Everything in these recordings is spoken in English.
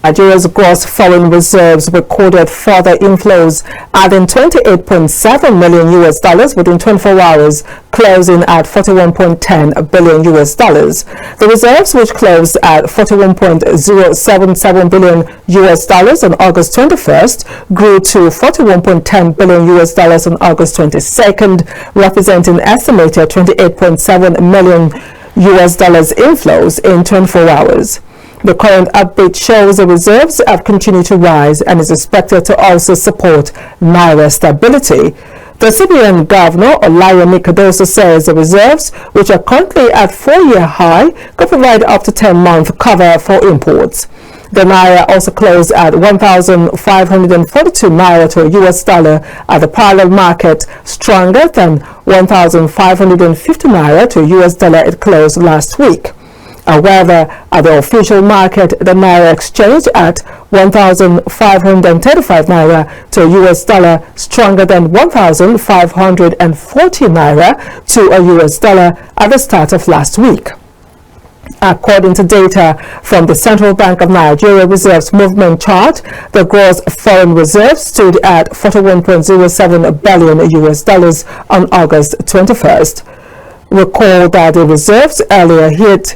Nigeria's gross foreign reserves recorded further inflows, adding $28.7 million within 24 hours, closing at $41.10 billion. The reserves, which closed at $41.077 billion on August 21st, grew to $41.10 billion on August 22nd, representing estimated $28.7 million inflows in 24 hours. The current update shows the reserves have continued to rise and is expected to also support Naira stability. The CBN Governor, Olayemi Cardoso, says the reserves, which are currently at 4-year high, could provide up to 10-month cover for imports. The Naira also closed at 1,542 Naira to a US dollar at the parallel market, stronger than 1,550 Naira to a US dollar it closed last week. However, at the official market, the Naira exchanged at 1,535 Naira to a US dollar, stronger than 1,540 Naira to a US dollar at the start of last week. According to data from the Central Bank of Nigeria Reserves Movement Chart, the gross foreign reserves stood at $41.07 billion on August 21st. Recall that the reserves earlier hit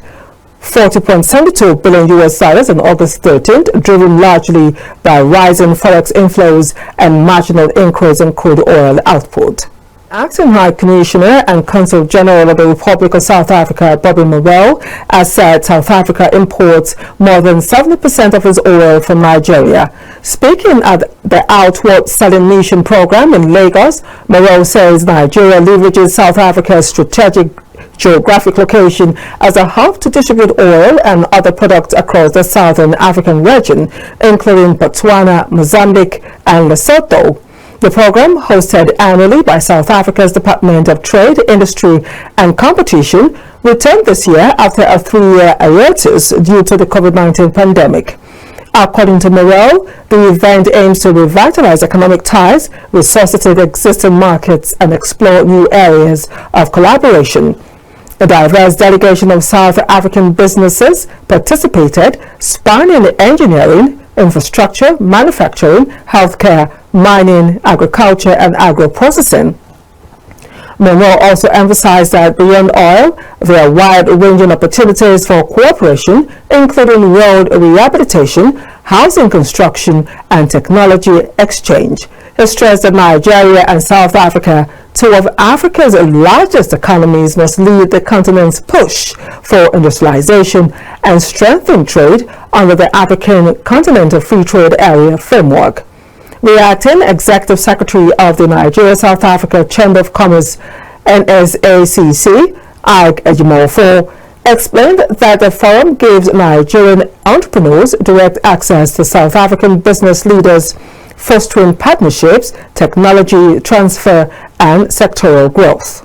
$40.72 billion on August 13th, driven largely by rising forex inflows and marginal increase in crude oil output. Acting High Commissioner and Consul General of the Republic of South Africa, Bobby Morrell, has said South Africa imports more than 70% of its oil from Nigeria. Speaking at the Outward Selling Mission program in Lagos, Morrell says Nigeria leverages South Africa's strategic geographic location as a hub to distribute oil and other products across the southern African region, including Botswana, Mozambique, and Lesotho. The program, hosted annually by South Africa's Department of Trade, Industry and Competition, returned this year after a 3-year hiatus due to the COVID-19 pandemic. According to Morrell, the event aims to revitalize economic ties, resuscitate existing markets, and explore new areas of collaboration. A diverse delegation of South African businesses participated, spanning engineering, infrastructure, manufacturing, healthcare, mining, agriculture, and agro-processing. Monroe also emphasized that beyond oil, there are wide-ranging opportunities for cooperation, including road rehabilitation, housing construction, and technology exchange. He stressed that Nigeria and South Africa, two of Africa's largest economies, must lead the continent's push for industrialization and strengthen trade under the African Continental Free Trade Area framework. The acting Executive Secretary of the Nigeria-South Africa Chamber of Commerce, NSACC, Ike Ejimofo, explained that the forum gives Nigerian entrepreneurs direct access to South African business leaders, fostering partnerships, technology transfer, and sectoral growth.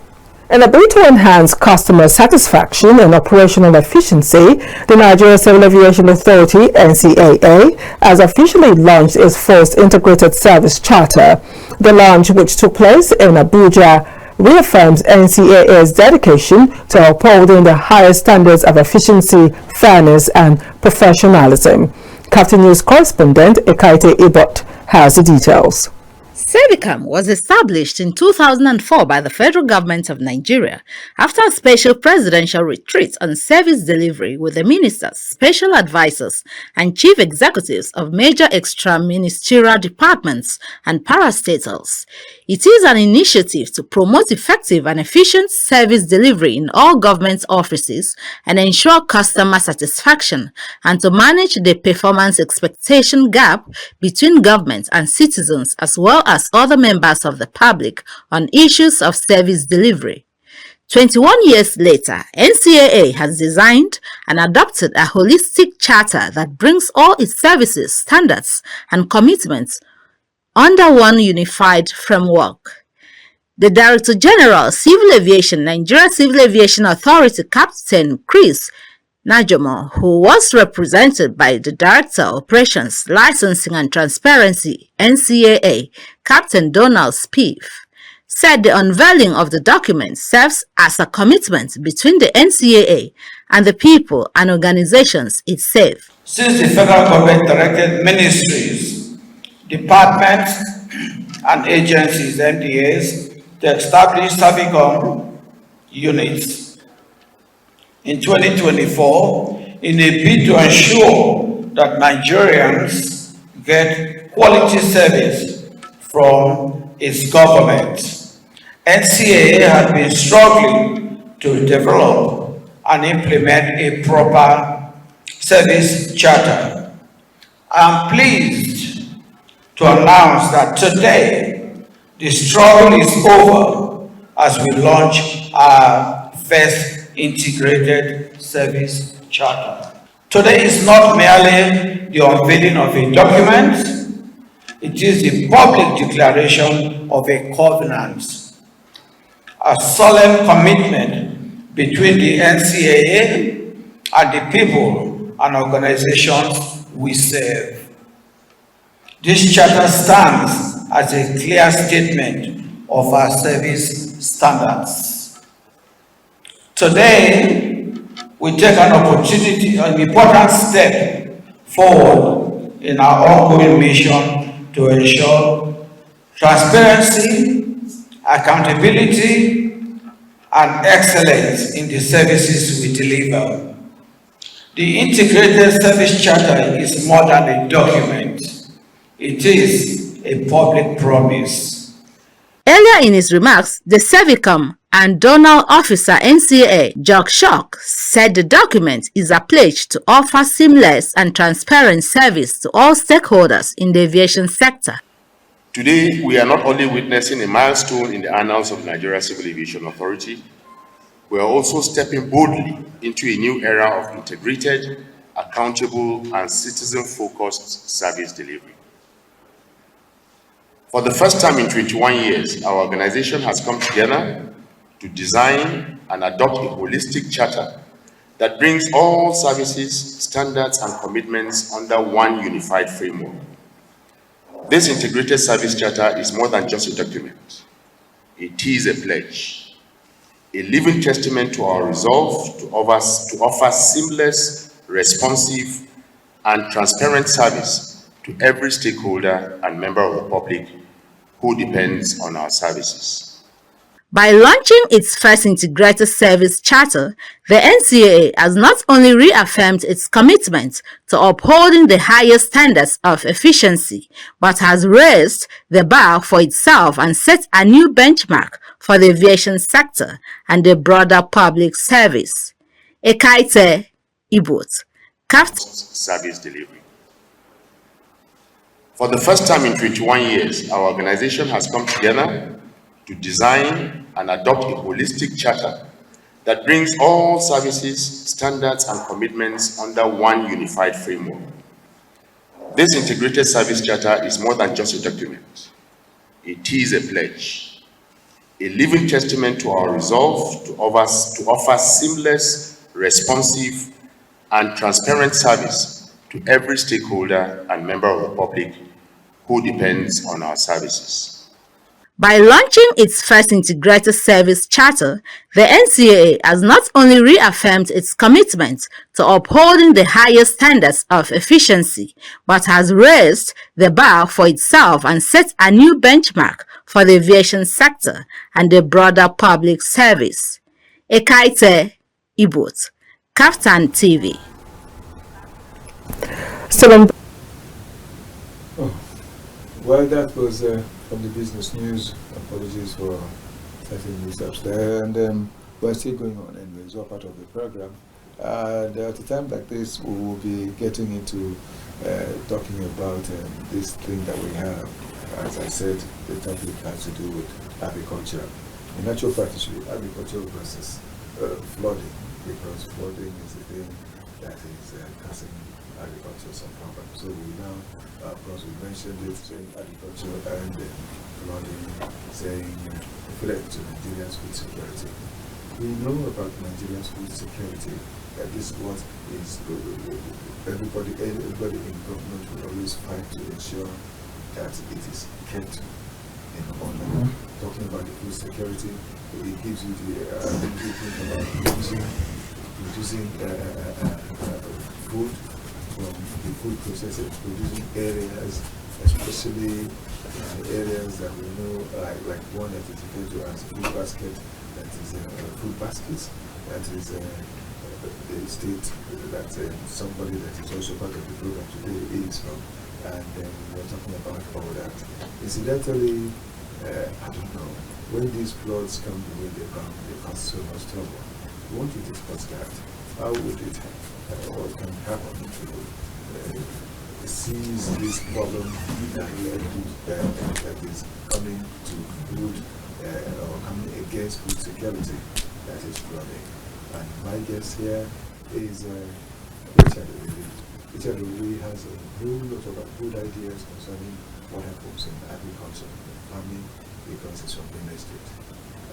In a bid to enhance customer satisfaction and operational efficiency, the Nigeria Civil Aviation Authority, NCAA, has officially launched its first integrated service charter. The launch, which took place in Abuja, reaffirms NCAA's dedication to upholding the highest standards of efficiency, fairness, and professionalism. Captain News correspondent Ekaite Ibot has the details. SEBICAM was established in 2004 by the federal government of Nigeria after a special presidential retreat on service delivery with the ministers, special advisors, and chief executives of major extra-ministerial departments and parastatals. It is an initiative to promote effective and efficient service delivery in all government offices and ensure customer satisfaction, and to manage the performance expectation gap between government and citizens as well as other members of the public on issues of service delivery. 21 years later, NCAA has designed and adopted a holistic charter that brings all its services, standards, and commitments under one unified framework. The Director General, Civil Aviation, Nigeria Civil Aviation Authority, Captain Chris Najomo, who was represented by the Director of Operations, Licensing and Transparency, NCAA, Captain Donald Spieth, said the unveiling of the document serves as a commitment between the NCAA and the people and organizations it serves. Since the federal government directed ministries, departments, and agencies, NDAs, to establish Savicom units in 2024 in a bid to ensure that Nigerians get quality service from its government. NCAA has been struggling to develop and implement a proper service charter. I am pleased to announce that today the struggle is over as we launch our first integrated service charter. Today is not merely the unveiling of a document, it is the public declaration of a covenant, a solemn commitment between the NCAA and the people and organizations we serve. This charter stands as a clear statement of our service standards. Today, we take an important step forward in our ongoing mission to ensure transparency, accountability, and excellence in the services we deliver. The Integrated Service Charter is more than a document. It is a public promise. Earlier in his remarks, the Savicom and Donal Officer NCA, Jock Shock, said the document is a pledge to offer seamless and transparent service to all stakeholders in the aviation sector. Today, we are not only witnessing a milestone in the annals of Nigeria Civil Aviation Authority, we are also stepping boldly into a new era of integrated, accountable, and citizen-focused service delivery. For the first time in 21 years, our organization has come together to design and adopt a holistic charter that brings all services, standards, and commitments under one unified framework. This integrated service charter is more than just a document. It is a pledge, a living testament to our resolve to offer seamless, responsive, and transparent service to every stakeholder and member of the public who depends on our services. By launching its first integrated service charter, the NCAA has not only reaffirmed its commitment to upholding the highest standards of efficiency, but has raised the bar for itself and set a new benchmark for the aviation sector and the broader public service. Ekaite Ibot, service delivery. For the first time in 21 years, our organization has come together to design and adopt a holistic charter that brings all services, standards, and commitments under one unified framework. This integrated service charter is more than just a document. It is a pledge, a living testament to our resolve to offer seamless, responsive, and transparent service to every stakeholder and member of the public who depends on our services. By launching its first integrated service charter, the NCAA has not only reaffirmed its commitment to upholding the highest standards of efficiency, but has raised the bar for itself and set a new benchmark for the aviation sector and the broader public service. Ekaite Ibot, Kaftan TV. Well, that was from the business news. Apologies for certain mishaps there, and we're still going on anyway. It's all part of the program. And at a time like this, we will be getting into talking about this thing that we have. As I said, the topic has to do with agriculture. In actual fact, it should be agriculture versus flooding, because flooding is the thing that is causing agriculture some problems. So we now, of course, we mentioned it, saying agriculture and flooding, saying threat to Nigeria's food security. We know about Nigeria's food security, that this is what is everybody in government will always fight to ensure that it is kept in order. Talking about the food security, it gives you the ability to think about producing food from the food processing producing areas, especially areas that we know, like one that is referred to as food basket, that is food baskets, that is the state that somebody that is also part of the program today is from, and we're talking about all that. Incidentally, I don't know, when these floods come the way they come, they cause so much trouble. We want to discuss that. How would it, what can happen to seize this problem that led to that is coming to food or coming against food security, that is flooding. And my guest here is Richard ORIRI. Richard ORIRI has a whole lot of good ideas concerning what happens in agriculture, farming, because it's from Benin State.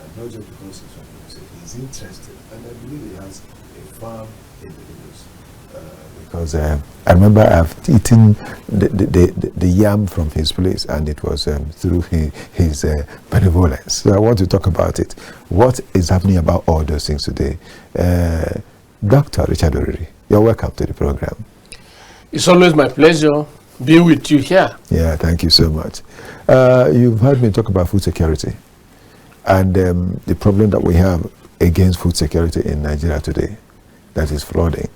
And not just because it's from Benin State, he's interested. And I believe he has a farm in the village. Because I remember I've eaten the yam from his place, and it was through his benevolence. So I want to talk about it. What is happening about all those things today? Dr. Richard ORIRI, you're welcome to the program. It's always my pleasure being with you here. Yeah, thank you so much. You've heard me talk about food security and the problem that we have against food security in Nigeria today, that is flooding.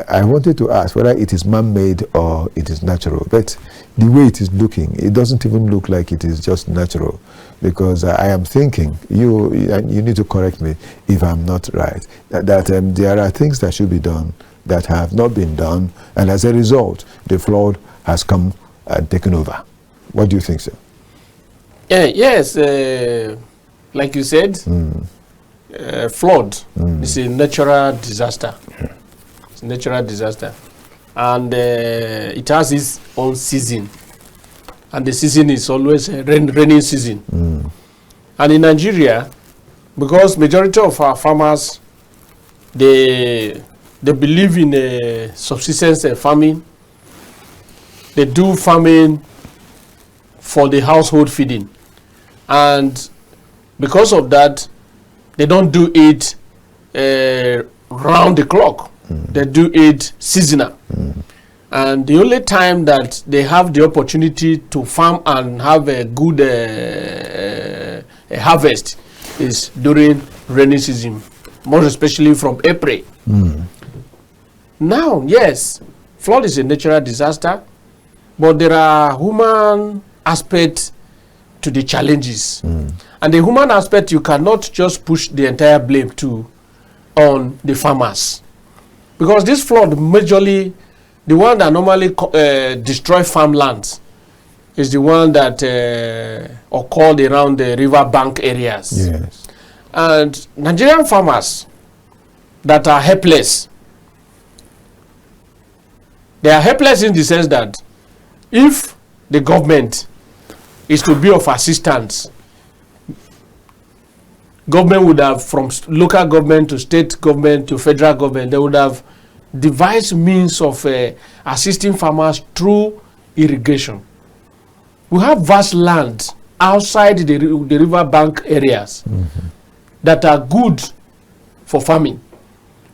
I wanted to ask whether it is man-made or it is natural, but the way it is looking, it doesn't even look like it is just natural, because I am thinking, you need to correct me if I'm not right, that there are things that should be done that have not been done, and as a result, the flood has come and taken over. What do you think, sir? Yes, like you said, flood is a natural disaster. Yeah. It's a natural disaster. And it has its own season. And the season is always a rainy season. And in Nigeria, because majority of our farmers, they believe in subsistence farming. They do farming for the household feeding. And because of that, they don't do it round the clock. They do it seasonal. And the only time that they have the opportunity to farm and have a good harvest is during rainy season, more especially from April. Now, yes, flood is a natural disaster, but there are human aspects to the challenges. And the human aspect, you cannot just push the entire blame on the farmers. Because this flood, majorly, the one that normally destroy farmlands is the one that occurred around the river bank areas. Yes. And Nigerian farmers that are helpless, they are helpless in the sense that if the government is to be of assistance, government would have, from local government to state government to federal government, they would have devised means of assisting farmers through irrigation. We have vast land outside the river bank areas that are good for farming.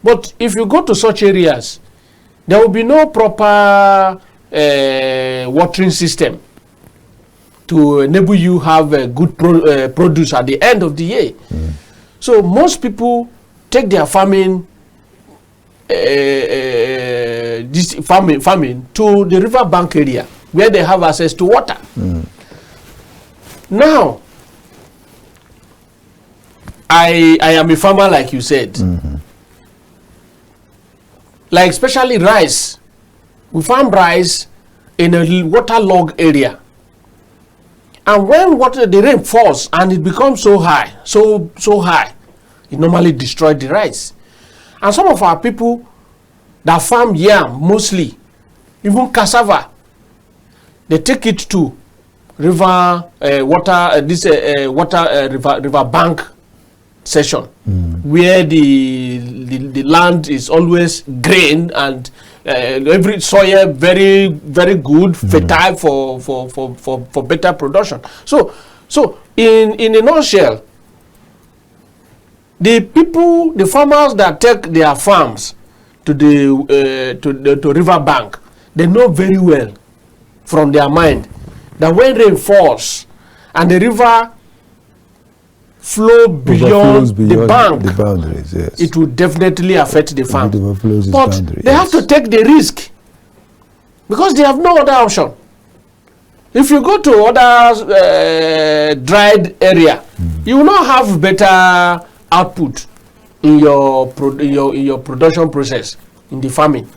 But if you go to such areas, there will be no proper watering system to enable you have a good produce at the end of the year. So most people take their farming farming to the river bank area where they have access to water. Now, I am a farmer, like you said. Like especially rice. We farm rice in a waterlogged area. And when the rain falls and it becomes so high, so high, it normally destroys the rice. And some of our people that farm yam mostly, even cassava, they take it to river river bank section, where the land is always green and every soil very good, fertile for better production. So in a nutshell, the farmers that take their farms to the river bank, they know very well from their mind that when rain falls and the river flow beyond the bank, the boundaries, yes, it will definitely affect the farm. But they have to take the risk because they have no other option. If you go to other dried area, you will not have better output in your production process in the farming.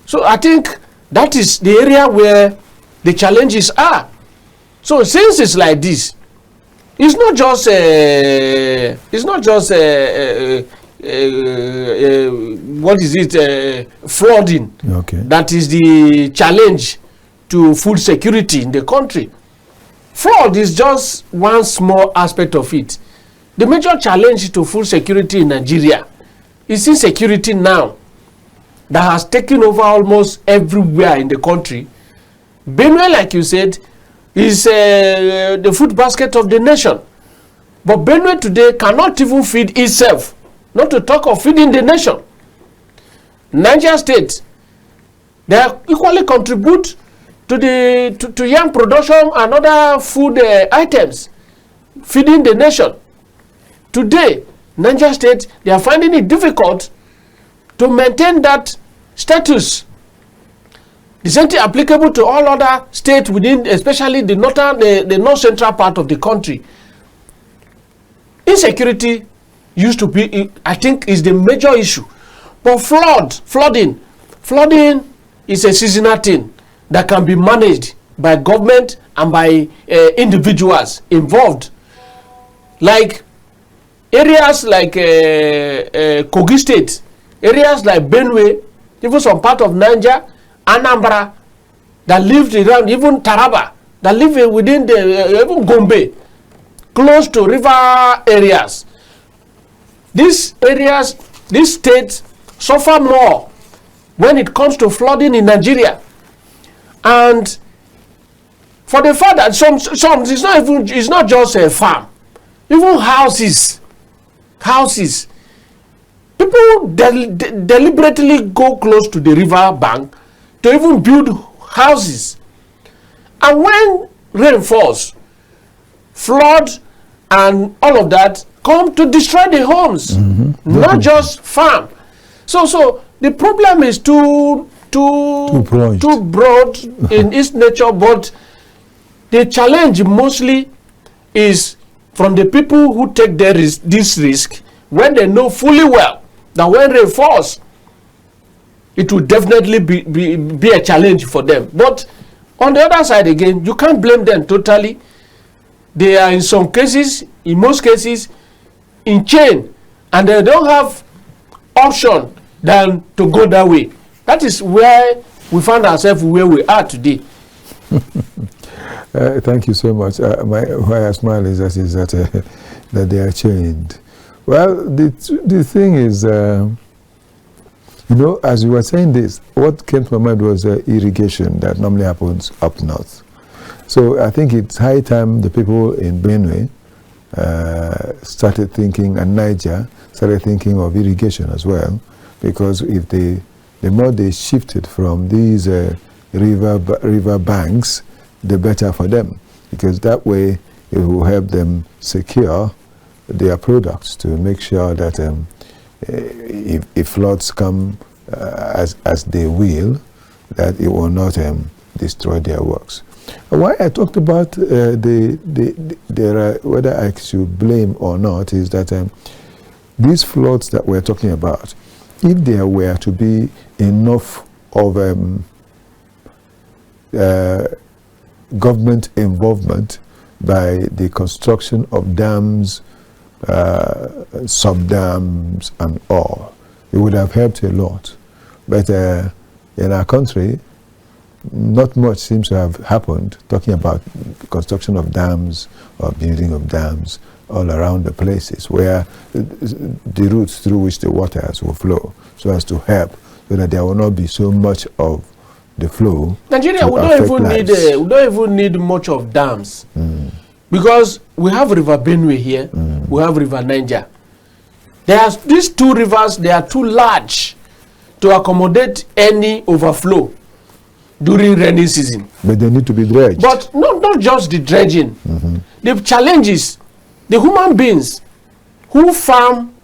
So I think that is the area where the challenges are. So since it's like this, it's not just what is it, flooding, okay, that is the challenge to food security in the country. Flood is just one small aspect of it. The major challenge to food security in Nigeria is insecurity now that has taken over almost everywhere in the country. Benue, like you said, is the food basket of the nation. But Benue today cannot even feed itself, not to talk of feeding the nation. Niger State, they equally contribute to the yam production and other food items, feeding the nation. Today, Niger State, they are finding it difficult to maintain that status. The same thing applicable to all other states within, especially the north central part of the country. Insecurity used to be, I think, is the major issue. But flooding is a seasonal thing that can be managed by government and by individuals involved. Like areas like Kogi State, areas like Benue, even some part of Niger, Anambra, that lived around, even Taraba, that live within the, even Gombe, close to river areas. These areas, these states suffer more when it comes to flooding in Nigeria. And for the fact that some it's not just a farm, even houses. People deliberately go close to the river bank to even build houses. And when rain falls, flood and all of that come to destroy the homes, not just farm. So the problem is too broad in its nature, but the challenge mostly is from the people who take this risk when they know fully well that when rain falls, it will definitely be a challenge for them. But on the other side again, you can't blame them totally. They are in some cases, in most cases, in chain, and they don't have option than to go that way. That is where we find ourselves where we are today. Thank you so much. Why I smile is that they are chained. Well, the thing is, as you were saying this, what came to my mind was irrigation that normally happens up north. So I think it's high time the people in Benue started thinking, and Niger started thinking of irrigation as well, because if the more they shifted from these river banks, the better for them, because that way it will help them secure their products to make sure that if floods come as they will, that it will not destroy their works. Why I talked about whether I should blame or not is that these floods that we're talking about, if there were to be enough of government involvement by the construction of dams, sub-dams and all, it would have helped a lot. But in our country, not much seems to have happened, talking about construction of dams or building of dams all around the places where the routes through which the waters will flow, so as to help, so that there will not be so much of the flow. Nigeria, we don't even need much of dams, because we have River Benue here, we have River Niger. There are these two rivers, they are too large to accommodate any overflow during rainy season. But they need to be dredged. But not just the dredging. The challenges, the human beings who farm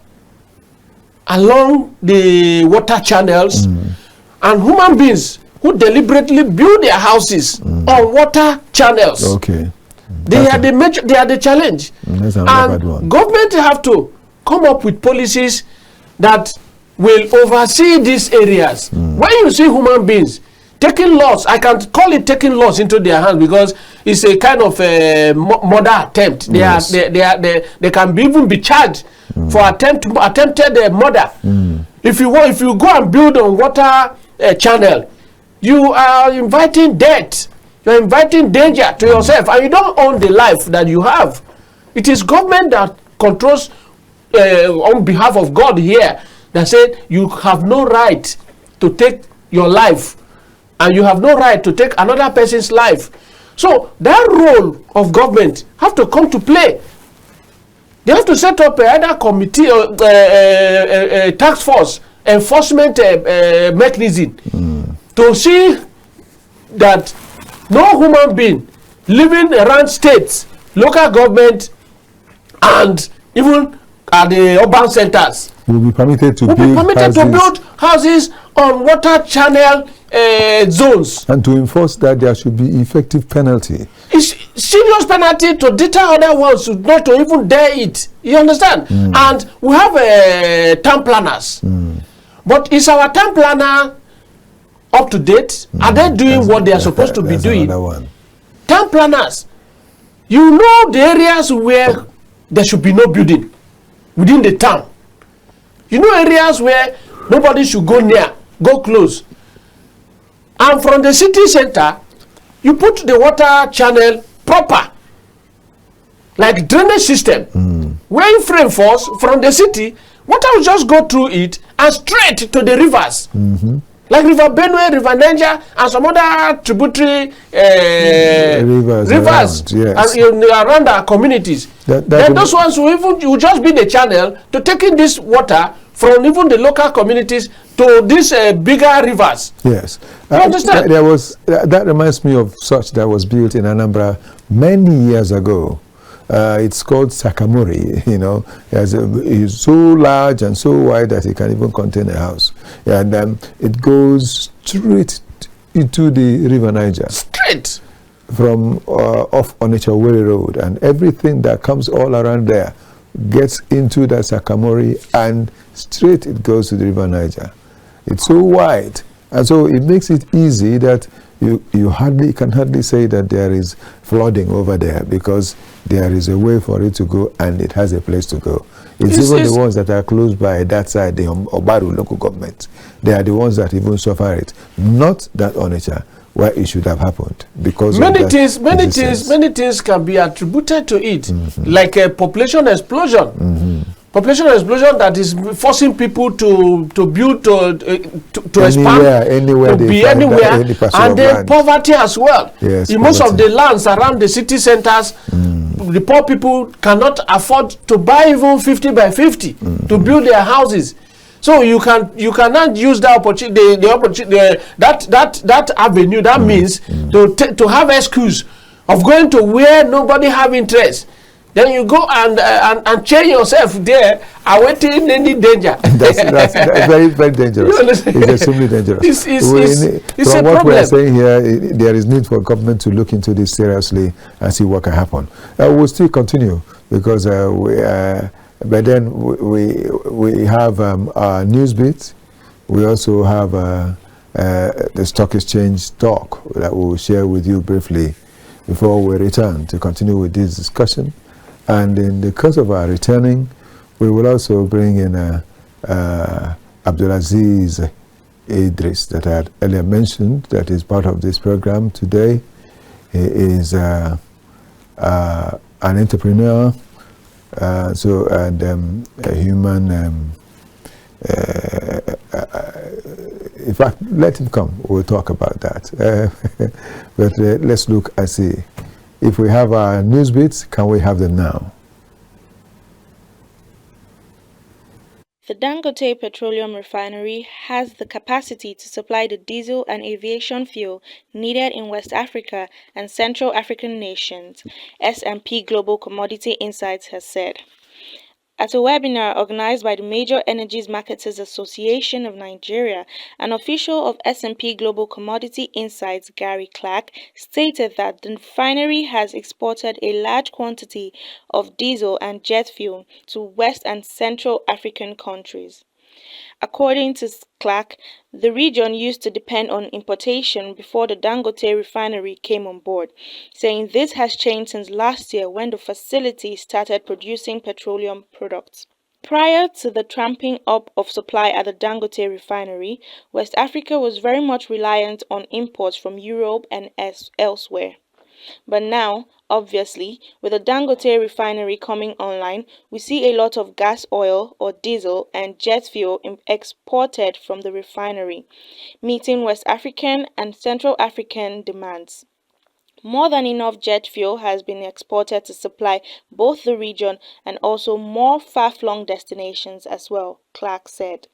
along the water channels and human beings who deliberately build their houses on water channels. Okay. They are the challenge. That's another bad one. Government have to come up with policies that will oversee these areas. When you see human beings taking laws, I can call it taking laws into their hands because it's a kind of murder attempt. They can even be charged for attempted murder. If you go and build on water channel, you are inviting death. You're inviting danger to yourself, and you don't own the life that you have. It is government that controls on behalf of God here that said you have no right to take your life, and you have no right to take another person's life. So that role of government have to come to play. They have to set up either committee or a task force enforcement mechanism to see that no human being living around states, local government, and even at the urban centers will be permitted to build houses on water channel zones. And to enforce that, there should be effective penalty. It's serious penalty to deter other ones not to even dare it. You understand? And we have town planners. But is our town planner up to date? Are they doing what they are supposed to be doing? Town planners, you know the areas where there should be no building within the town. You know areas where nobody should go near, go close. And from the city center, you put the water channel proper, like drainage system. When frame falls from the city, water will just go through it and straight to the rivers. Like River Benue, River Niger, and some other tributary rivers around our communities. Then those ones will just be the channel to taking this water from even the local communities to these bigger rivers. Yes. You understand? That reminds me of such that was built in Anambra many years ago. It's called Sakamori, you know. It's so large and so wide that it can even contain a house. And it goes straight into the River Niger. Straight? From off Okechukwu Road. And everything that comes all around there gets into that Sakamori and straight it goes to the River Niger. It's so wide. And so it makes it easy that you can hardly say that there is flooding over there because there is a way for it to go and it has a place to go. It's even the ones that are close by that side, the Obaru local government. They are the ones that even suffer it. Not that Onitsha, where it should have happened. Because many things can be attributed to it, like a population explosion. Population explosion that is forcing people to build, to expand, anywhere to be anywhere, and then poverty as well. Yes, in most of the lands around the city centers, the poor people cannot afford to buy even 50 by 50 to build their houses. So you cannot use that opportunity, the opportunity, that avenue. That means to have excuse of going to where nobody have interest. Then you go and chain yourself there, awaiting any danger. That's very, very dangerous. It's extremely dangerous. It's from a what problem. we are saying here, there is need for government to look into this seriously and see what can happen. We'll still continue because but then we have our news beat. We also have the stock exchange talk that we'll share with you briefly before we return to continue with this discussion. And in the course of our returning, we will also bring in ABDULAZIZ IDRIS that I had earlier mentioned, that is part of this program today. He is an entrepreneur, and a human. In fact, let him come. We'll talk about that. But let's look and see. If we have our news bits, can we have them now? The Dangote Petroleum Refinery has the capacity to supply the diesel and aviation fuel needed in West Africa and Central African nations, S&P Global Commodity Insights has said. At a webinar organized by the Major Energies Marketers Association of Nigeria, an official of S&P Global Commodity Insights, Gary Clark, stated that the refinery has exported a large quantity of diesel and jet fuel to West and Central African countries. According to Clark, the region used to depend on importation before the Dangote refinery came on board, saying this has changed since last year when the facility started producing petroleum products. Prior to the tramping up of supply at the Dangote refinery, West Africa was very much reliant on imports from Europe and elsewhere. But now, obviously, with the Dangote refinery coming online, we see a lot of gas oil or diesel and jet fuel exported from the refinery, meeting West African and Central African demands. More than enough jet fuel has been exported to supply both the region and also more far-flung destinations as well, Clark said.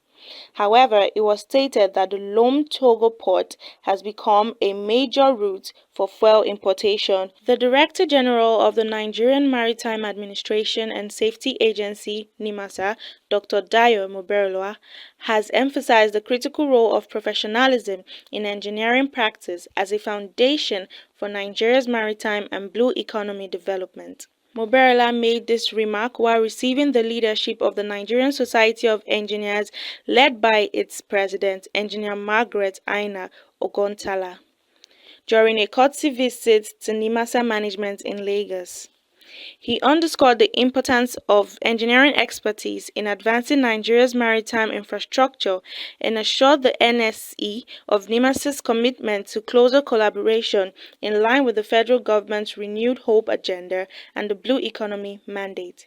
However, it was stated that the Lome Togo port has become a major route for fuel importation. The Director General of the Nigerian Maritime Administration and Safety Agency, NIMASA, Dr. Dayo Moberloa, has emphasized the critical role of professionalism in engineering practice as a foundation for Nigeria's maritime and blue economy development. Moberla made this remark while receiving the leadership of the Nigerian Society of Engineers led by its president, Engineer Margaret Aina Ogontala, during a courtesy visit to NIMASA management in Lagos. He underscored the importance of engineering expertise in advancing Nigeria's maritime infrastructure and assured the NSE of NIMASA's commitment to closer collaboration in line with the federal government's renewed hope agenda and the Blue Economy mandate.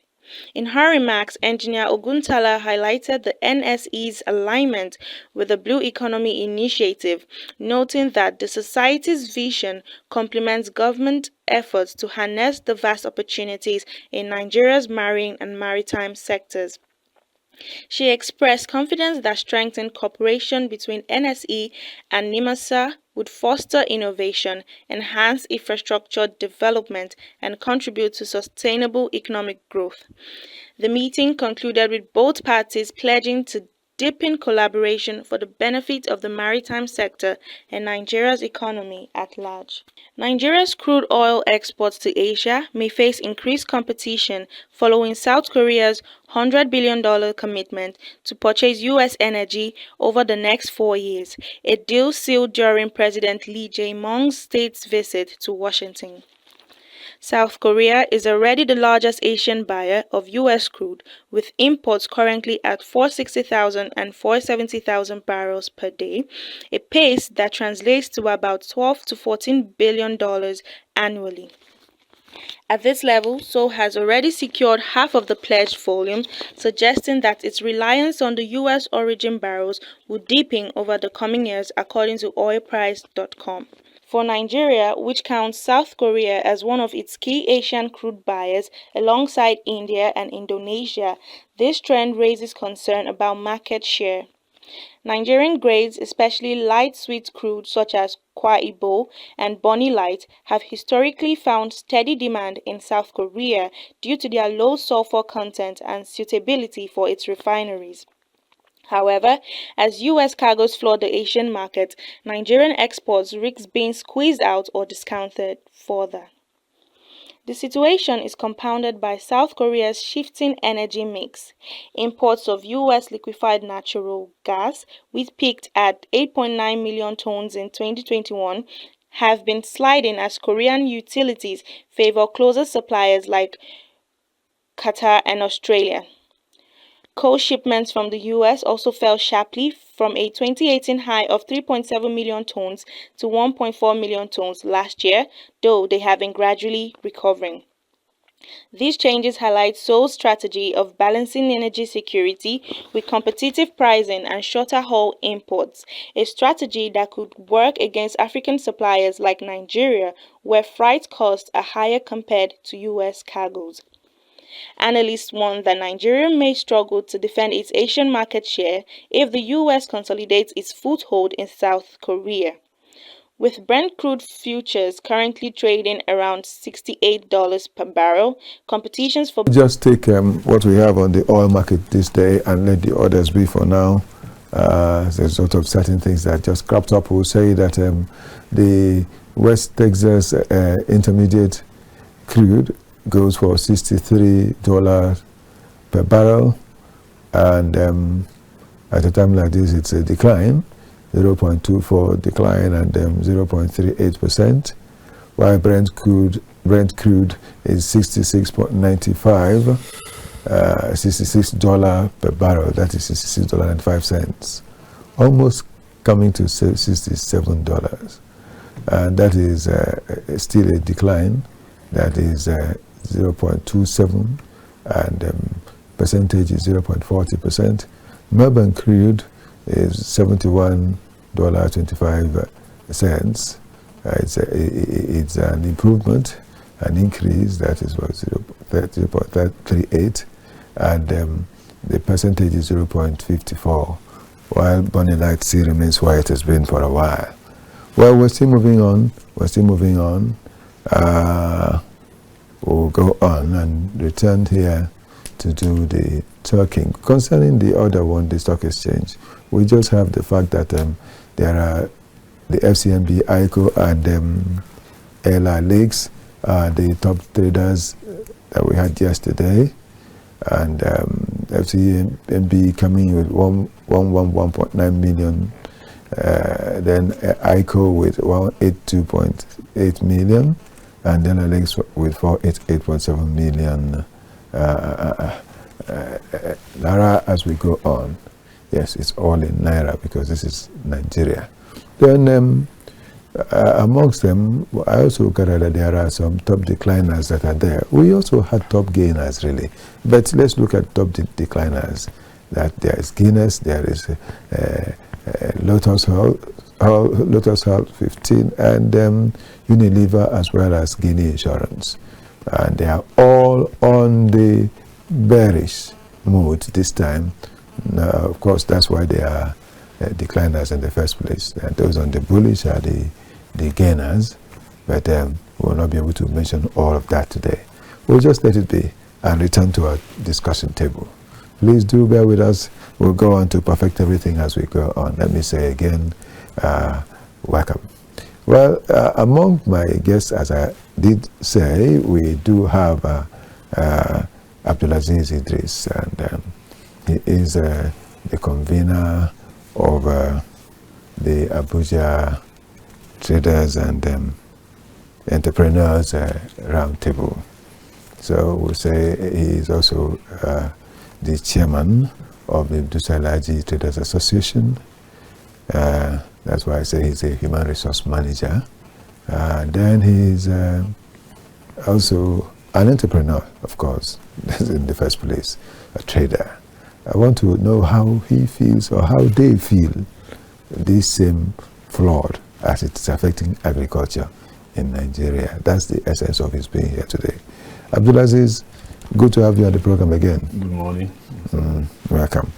In her remarks, Engineer Oguntala highlighted the NSE's alignment with the Blue Economy Initiative, noting that the Society's vision complements government efforts to harness the vast opportunities in Nigeria's marine and maritime sectors. She expressed confidence that strengthened cooperation between NSE and NIMASA would foster innovation, enhance infrastructure development, and contribute to sustainable economic growth. The meeting concluded with both parties pledging to deepen collaboration for the benefit of the maritime sector and Nigeria's economy at large. Nigeria's crude oil exports to Asia may face increased competition following South Korea's $100 billion commitment to purchase U.S. energy over the next 4 years, a deal sealed during President Lee Jae-myung's state's visit to Washington. South Korea is already the largest Asian buyer of U.S. crude, with imports currently at 460,000 and 470,000 barrels per day, a pace that translates to about $12 to $14 billion annually. At this level, Seoul has already secured half of the pledged volume, suggesting that its reliance on the U.S. origin barrels will deepen over the coming years, according to oilprice.com. For Nigeria, which counts South Korea as one of its key Asian crude buyers alongside India and Indonesia, this trend raises concern about market share. Nigerian grades, especially light sweet crude such as Kwa Ibo and Bonny Light, have historically found steady demand in South Korea due to their low sulfur content and suitability for its refineries. However, as U.S. cargoes flood the Asian market, Nigerian exports risk being squeezed out or discounted further. The situation is compounded by South Korea's shifting energy mix. Imports of U.S. liquefied natural gas, which peaked at 8.9 million tons in 2021, have been sliding as Korean utilities favor closer suppliers like Qatar and Australia. Coal shipments from the U.S. also fell sharply from a 2018 high of 3.7 million tons to 1.4 million tons last year, though they have been gradually recovering. These changes highlight Seoul's strategy of balancing energy security with competitive pricing and shorter haul imports, a strategy that could work against African suppliers like Nigeria, where freight costs are higher compared to U.S. cargoes. Analysts warn that Nigeria may struggle to defend its Asian market share if the U.S. consolidates its foothold in South Korea. With Brent crude futures currently trading around $68 per barrel, competitions for... Just take what we have on the oil market this day and let the others be for now. There's sort of certain things that just cropped up. We'll say that the West Texas intermediate crude goes for $63 per barrel, and at a time like this it's a decline, 0.24 decline, and 0.38%, while Brent crude is $66.95, $66 per barrel, that is $66.05, almost coming to $67, and that is still a decline. That is 0.27, and percentage is 0.40%. Melbourne crude is $71.25. It's an improvement, an increase, that is 0.38, and the percentage is 0.54, while Bonny Light still remains where it has been for a while. Well, we're still moving on. We'll go on and return here to do the talking. Concerning the other one, the stock exchange, we just have the fact that there are the FCMB, ICO, and LR the top traders that we had yesterday, and FCMB coming with 111.9 million, then ICO with 182.8 million, and then LX with 488.7 million Naira as we go on. Yes, it's all in Naira because this is Nigeria. Then amongst them, I also gathered that there are some top decliners that are there. We also had top gainers, really. But let's look at top decliners. That there is Guinness, there is Lotus Health 15, and Unilever, as well as Guinea Insurance. And they are all on the bearish mood this time. Now, of course, that's why they are decliners in the first place. And those on the bullish are the gainers, but we'll not be able to mention all of that today. We'll just let it be and return to our discussion table. Please do bear with us. We'll go on to perfect everything as we go on. Let me say again, welcome. Well, among my guests, as I did say, we do have ABDULAZIZ IDRIS, and he is the convener of the Abuja Traders and Entrepreneurs Roundtable. So we'll say he is also the chairman of the disects Traders Association. That's why I say he's a human resource manager. Then he's also an entrepreneur, of course, in the first place, a trader. I want to know how he feels, or how they feel, this same flood as it's affecting agriculture in Nigeria. That's the essence of his being here today. ABDULAZIZ, good to have you on the program again. Good morning. Welcome.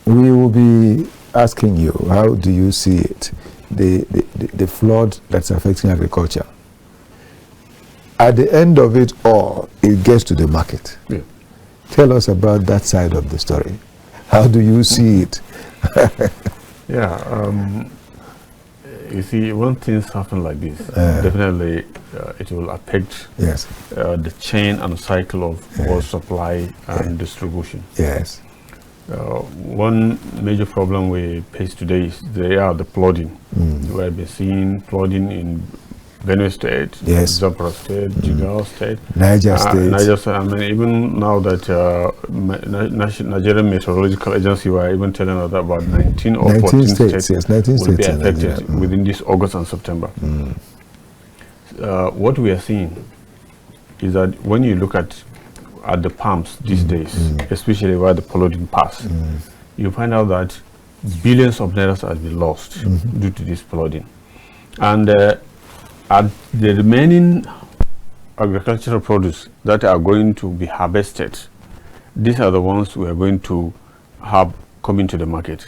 We will be asking you, how do you see it, the flood that's affecting agriculture? At the end of it all, it gets to the market. Yeah. Tell us about that side of the story. How do you see it? Yeah, you see, when things happen like this, definitely it will affect the chain and cycle of both supply and distribution. Yes. One major problem we face today is the flooding. We have been seeing flooding in Benue State, Zamfara State, Jigawa State, Niger State. Niger State. I mean, even now that Nigerian Meteorological Agency were even telling us that about 19 or 14 states will be affected within this August and September. What we are seeing is that when you look at the pumps these days, especially where the polluting pass, you find out that billions of naira have been lost due to this flooding. And at the remaining agricultural produce that are going to be harvested, these are the ones we are going to have coming to the market.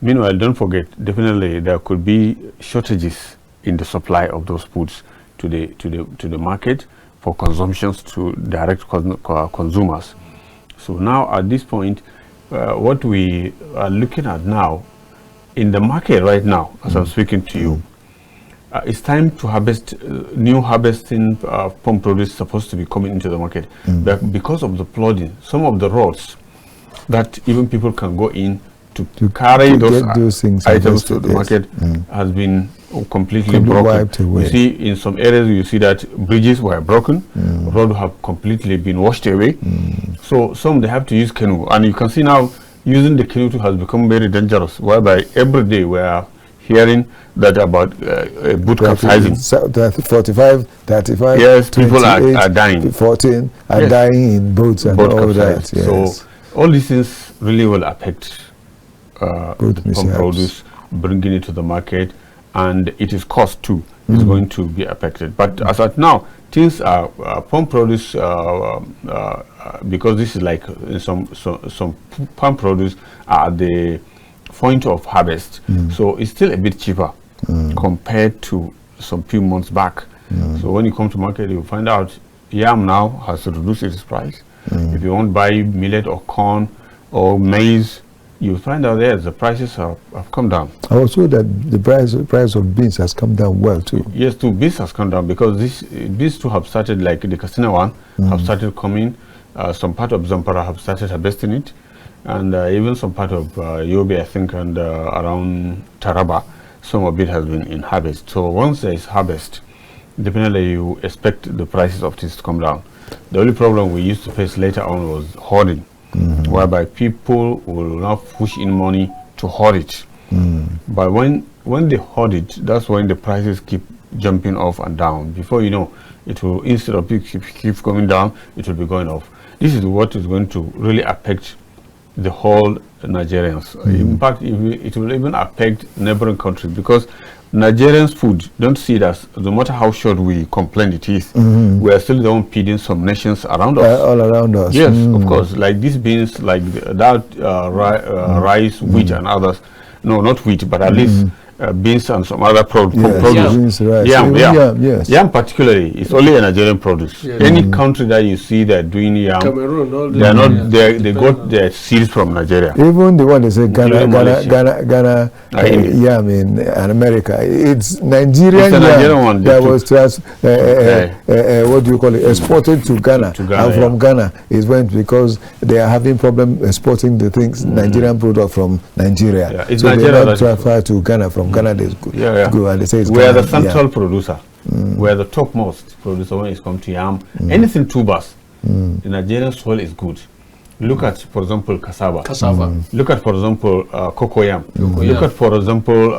Meanwhile, don't forget, definitely there could be shortages in the supply of those foods to the market for consumptions to direct consumers. So now at this point, what we are looking at now in the market right now, as I'm speaking to you, it's time to harvest. New harvesting farm produce supposed to be coming into the market, but because of the flooding, some of the roads that even people can go in to carry those items to the market has been completely broken. You see, in some areas you see that bridges were broken, roads have completely been washed away. So some they have to use canoe, and you can see now using the canoe has become very dangerous, whereby every day we are hearing that about a boat capsizing. 45, 35. Yes, people are dying. 14 are dying in boats and all that. Yes. So all these things really will affect the produce, bringing it to the market, and it is cost too is going to be affected. But as at now, things are farm produce because this is like some farm produce are the point of harvest, so it's still a bit cheaper compared to some few months back. So when you come to market, you find out yam now has reduced its price. If you want to buy millet or corn or maize, you find out there the prices have come down. Also that the price of beans has come down well too. Yes, too, beans has come down because these two have started, like the Katsina one have started coming. Some part of Zamfara have started harvesting it, and even some part of Yobe, I think, and around Taraba, some of it has been in harvest. So once there is harvest, definitely you expect the prices of this to come down. The only problem we used to face later on was hoarding, whereby people will now push in money to hoard it. But when they hoard it, that's when the prices keep jumping off and down. Before you know, it will, instead of keep going down, it will be going off. This is what is going to really affect the whole Nigerians. In fact, it will even affect neighboring countries, because Nigerians' food, don't see it as, no matter how short we complain it is, we are still the one feeding some nations around us. All around us. Yes, of course. Like these beans, like that rice, wheat, and others. No, not wheat, but at least beans and some other produce. Yam particularly is only a Nigerian produce. Any country that you see that doing yam, Cameroon, they are not. They got their seeds from Nigeria. Even the one they say Ghana yam in America, it's Nigerian yam that was what do you call it, exported to Ghana, and from Ghana it went because they are having problem exporting the things Nigerian product from Nigeria. It's so Nigeria they transfer to Ghana. From Ghana, they go and they say it's we Ghana, are the central producer. We are the topmost producer when it comes to yam. Anything tubers, the Nigerian soil is good. Look at, for example, cassava. Look at, for example, cocoyam. Look at, for example,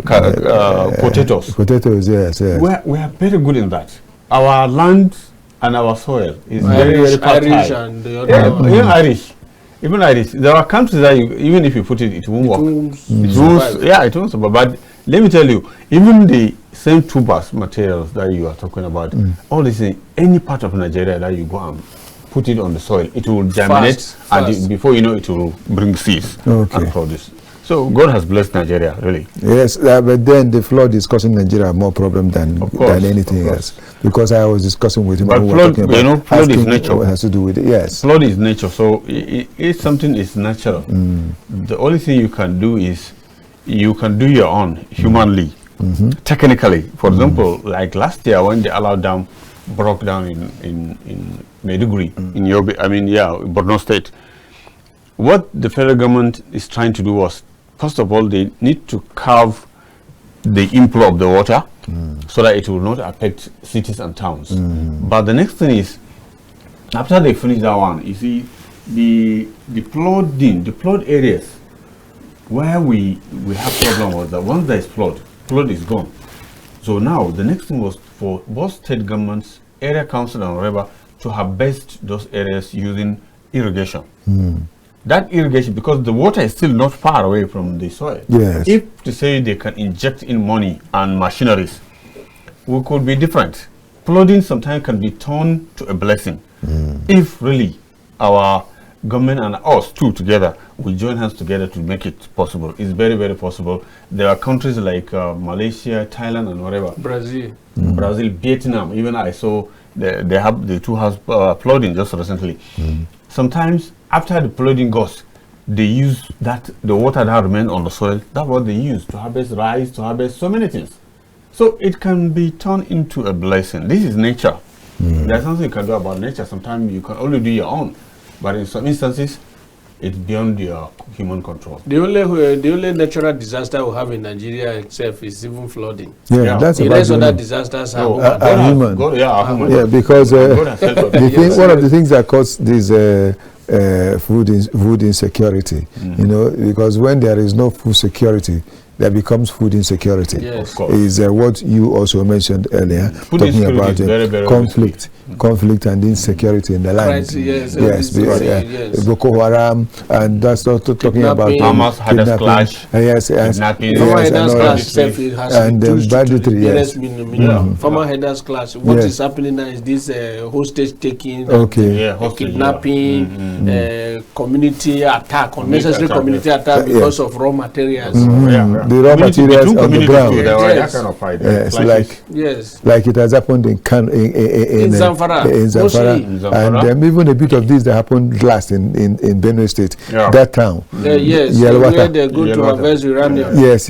potatoes. Potatoes, yes. We are very good in that. Our land and our soil is very fertile. Irish and the other even Irish. Even Irish. There are countries that even if you put it, it won't work. It won't survive. But let me tell you, even the same tubers materials that you are talking about, all this in any part of Nigeria that you go and put it on the soil, it will germinate, and before you know, it will bring seeds and produce. So God has blessed Nigeria, really. Yes, but then the flood is causing Nigeria more problem than anything else. Because I was discussing with him. But flood, flood is nature. What has to do with it? Yes. Flood is nature. So if something is natural, the only thing you can do is you can do your own humanly, technically. For example, like last year when the Alau Dam broke down in Maiduguri, in Yobe, Borno State. What the federal government is trying to do was, first of all, they need to curb the inflow of the water so that it will not affect cities and towns. But the next thing is, after they finish that one, you see, the flood areas where we have problem was that once there is flood is gone. So now the next thing was for both state governments, area council and whatever, to harvest those areas using irrigation. That irrigation, because the water is still not far away from the soil. Yes. If to say they can inject in money and machineries, we could be different. flooding sometimes can be turned to a blessing if really our government and us too together we join hands together to make it possible. It's very, very possible. There are countries like Malaysia, Thailand, and whatever. Brazil, Vietnam. Even I saw the two house flooding just recently. Sometimes after the flooding goes, they use the water that remains on the soil. That's what they use to harvest rice, to harvest so many things. So it can be turned into a blessing. This is nature. There's something you can do about nature. Sometimes you can only do your own. But in some instances, it's beyond your human control. The only natural disaster we have in Nigeria itself is even flooding. Yeah, that's the rest of the disasters are human. Human. Yeah, because one of the things that cause this food insecurity, you know, because when there is no food security, there becomes food insecurity. Yes, is what you also mentioned earlier, talking about very conflict and insecurity in the land. Yes, Boko Haram, and that's not talking about Hamas had a clash. And banditry. Yes. Former headers clash. What is happening now is this hostage taking, kidnapping, community attack, unnecessary community attack because of raw materials. The raw materials on the ground. That kind of fight. Like it has happened in Zamfara, and even a bit of this that happened last in Benue State, that town. Where they go to harvest uranium. Yes.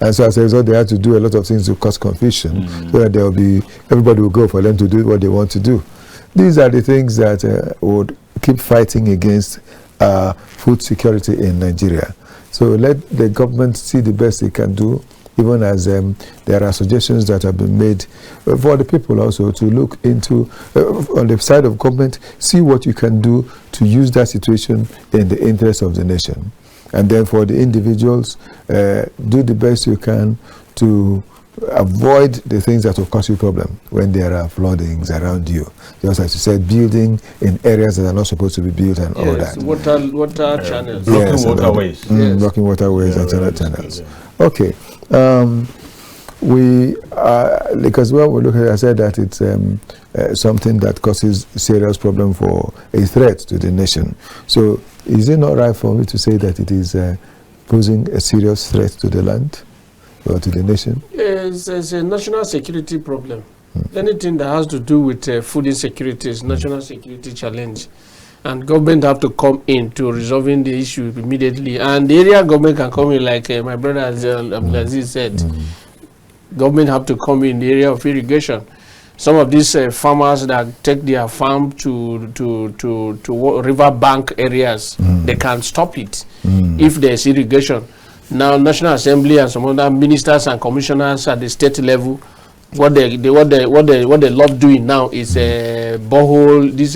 And so as a result, they had to do a lot of things to cause confusion, so that everybody will go for them to do what they want to do. These are the things that would keep fighting against food security in Nigeria. So let the government see the best they can do, even as there are suggestions that have been made for the people also to look into, on the side of government, see what you can do to use that situation in the interest of the nation. And then for the individuals, do the best you can to avoid the things that will cause you problem when there are floodings around you. Just as you said, building in areas that are not supposed to be built and all that. Water channels. Blocking waterways. Blocking waterways and channels. Okay. Because when we look at it, I said that it's something that causes serious problem for a threat to the nation. So is it not right for me to say that it is posing a serious threat to the land or to the nation? It's a national security problem. Anything that has to do with food insecurity is national security challenge. And government have to come in to resolving the issue immediately. And the area government can come in, like my brother ABDULAZIZ said. Government have to come in the area of irrigation. Some of these farmers that take their farm to river bank areas, they can stop it if there's irrigation. Now, National Assembly and some other ministers and commissioners at the state level, what they love doing now is borehole, this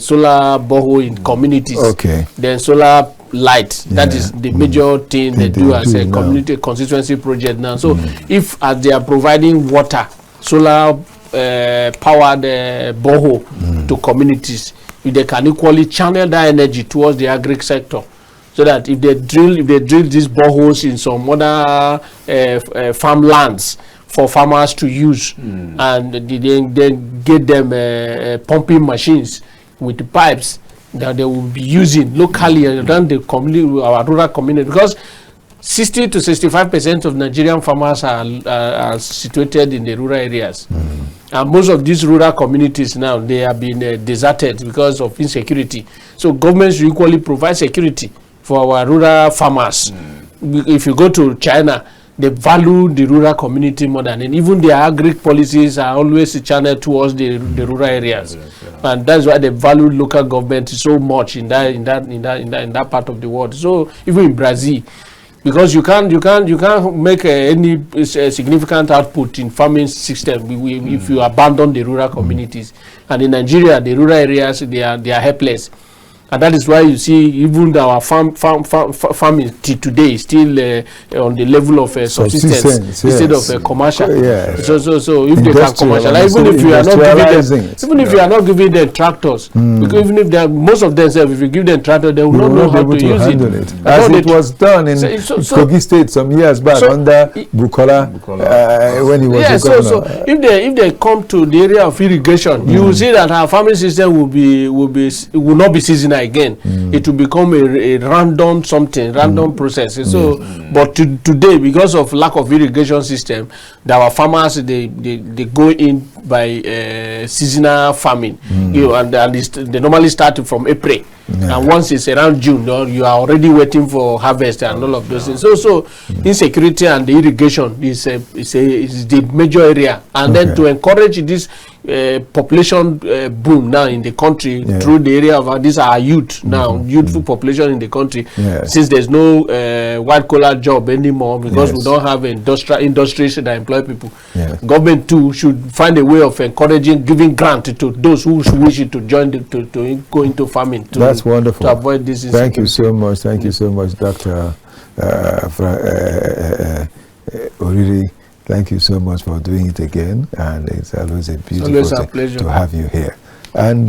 solar borehole in communities. Okay. Then solar light. That is the major thing they do as a community constituency project now. So if as they are providing water, solar powered borehole to communities, if they can equally channel that energy towards the agri sector, so that if they drill these boreholes in some other farmlands for farmers to use, and then get them pumping machines with the pipes that they will be using locally around the community, our rural community, because 60 to 65% of Nigerian farmers are situated in the rural areas. And most of these rural communities now, they have been deserted because of insecurity. So governments should equally provide security for our rural farmers. If you go to China, they value the rural community more than, and even their agri policies are always channeled towards the rural areas. And that's why they value local government so much in that part of the world. So even in Brazil, because you can't make any significant output in farming system if you abandon the rural communities. And in Nigeria, the rural areas, they are helpless. And that is why you see even our farming today is still on the level of subsistence instead of commercial. Yes. So if they can commercialize, even if you are not giving them tractors, because even if they are, most of them say if you give them tractors, they will not know how to use it. As it was done in Kogi State some years back under Bukola when he was a governor. So if they come to the area of irrigation, you will see that our farming system will not be seasonal again. It will become a random process. So but today, because of lack of irrigation system, our farmers they go in by seasonal farming. And they normally start from April. And once it's around June, you are already waiting for harvest and all of those things. So insecurity and the irrigation is the major area. And then to encourage this population boom now in the country through the area of these are youth now, youthful population in the country. Since there's no white collar job anymore, because we don't have industries that employ people. Government too should find a way of encouraging, giving grant to those who wish to join to go into farming. That's wonderful. To avoid this. Thank you so much. Thank you so much, Dr. ORIRI. Thank you so much for doing it again, and it's always a beautiful pleasure to have you here. And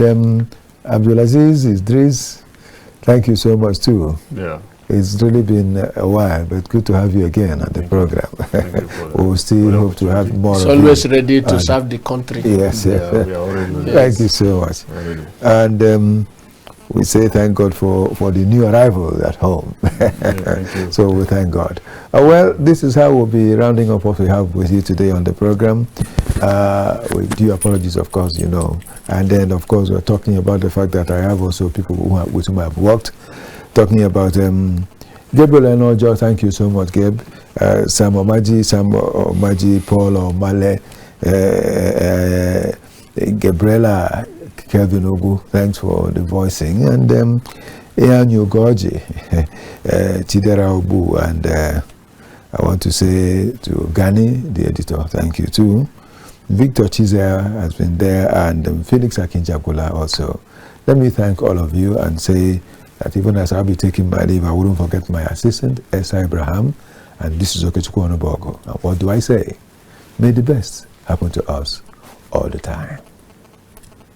ABDULAZIZ, IDRIS, thank you so much too. It's really been a while, but good to have you again on the program. We'll still hope to have more. It's always ready to serve the country. Yes, Thank you so much. And we say thank God for the new arrival at home. Thank you. So we thank God. Well, this is how we'll be rounding up what we have with you today on the program. With due apologies, of course, you know. And then, of course, we're talking about the fact that I have also people with whom I've worked. Talking about Gabriel Enojo, thank you so much, Gabe. Sam Omaji, Paul Omale, Gabriela, Kelvin Ogu, thanks for the voicing. And Ian Yogoji, Chidera Obu, and I want to say to Gani, the editor, thank you too. Victor Chizea has been there, and Felix Akinjakula also. Let me thank all of you and say that even as I'll be taking my leave, I wouldn't forget my assistant, S. Abraham, and this is Okechukwu Onubogu. And what do I say? May the best happen to us all the time.